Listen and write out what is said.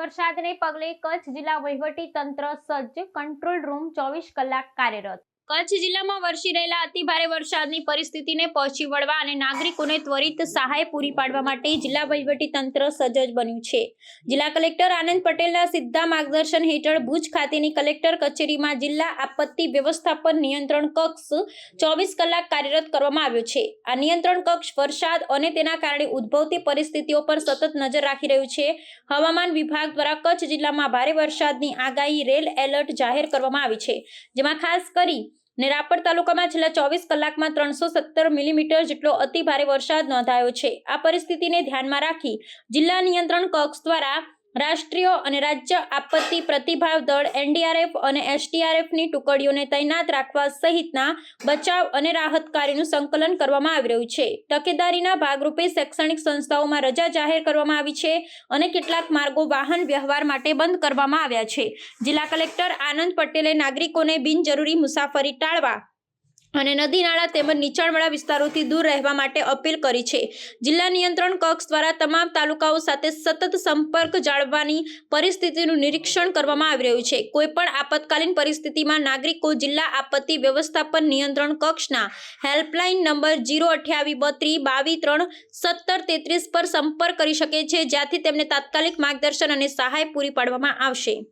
વરસાદને પગલે કચ્છ જિલ્લા વહીવટી તંત્ર સજ્જ, કંટ્રોલ રૂમ 24 કલાક કાર્યરત। કચ્છ જિલ્લામાં વરસી રહેલા અતિભારે વરસાદની પરિસ્થિતિને પહોંચી વળવા અને નાગરિકોને ત્વરિત સહાય પૂરી પાડવા માટે જિલ્લા વહીવટી તંત્ર સજ્જ બન્યું છે। જિલ્લા કલેક્ટર આનંદ પટેલના સીધા માર્ગદર્શન હેઠળ ભુજ ખાતેની કલેક્ટર કચેરીમાં જિલ્લા આપત્તિ વ્યવસ્થાપન નિયંત્રણ કક્ષ 24 કલાક કાર્યરત કરવામાં આવ્યો છે। આ નિયંત્રણ કક્ષ વરસાદ અને તેના કારણે ઉદ્ભવતી પરિસ્થિતિઓ પર સતત નજર રાખી રહ્યું છે। હવામાન વિભાગ દ્વારા કચ્છ જિલ્લામાં ભારે વરસાદની આગાહી રેડ એલર્ટ જાહેર કરવામાં આવી છે, જેમાં ખાસ કરી રાપર તાલુકામાં છેલ્લા 24 કલાકમાં 317 મિલીમીટર જેટલો અતિભારે વરસાદ નોંધાયો છે। આ પરિસ્થિતિને ધ્યાનમાં રાખી જિલ્લા નિયંત્રણ કક્ષ દ્વારા રાષ્ટ્રીય અને રાજ્ય આપત્તિ પ્રતિભાવ દળ એનડીઆરએફ અને એસડીઆરએફની ટુકડીઓને તૈનાત રાખવા સહિતના બચાવ અને રાહત કાર્યનું સંકલન કરવામાં આવી રહ્યું છે। તકેદારીના ભાગરૂપે શૈક્ષણિક સંસ્થાઓમાં રજા જાહેર કરવામાં આવી છે અને કેટલાક માર્ગો વાહન વ્યવહાર માટે બંધ કરવામાં આવ્યા છે। જિલ્લા કલેક્ટર આનંદ પટેલે નાગરિકોને બિનજરૂરી મુસાફરી ટાળવા અને નદી નાળા તેમજ નીચાણવાળા વિસ્તારોથી દૂર રહેવા માટે અપીલ કરી છે। જિલ્લા નિયંત્રણ કક્ષ દ્વારા તમામ તાલુકાઓ સાથે સતત સંપર્ક જાળવવાની પરિસ્થિતિનું નિરીક્ષણ કરવામાં આવી રહ્યું છે। કોઈપણ આપતકાલીન પરિસ્થિતિમાં નાગરિકો જિલ્લા આપત્તિ વ્યવસ્થાપન નિયંત્રણ કક્ષના હેલ્પલાઇન નંબર 02832 22 3 17 33 પર સંપર્ક કરી શકે છે, જ્યાંથી તેમને તાત્કાલિક માર્ગદર્શન અને સહાય પૂરી પાડવામાં આવશે।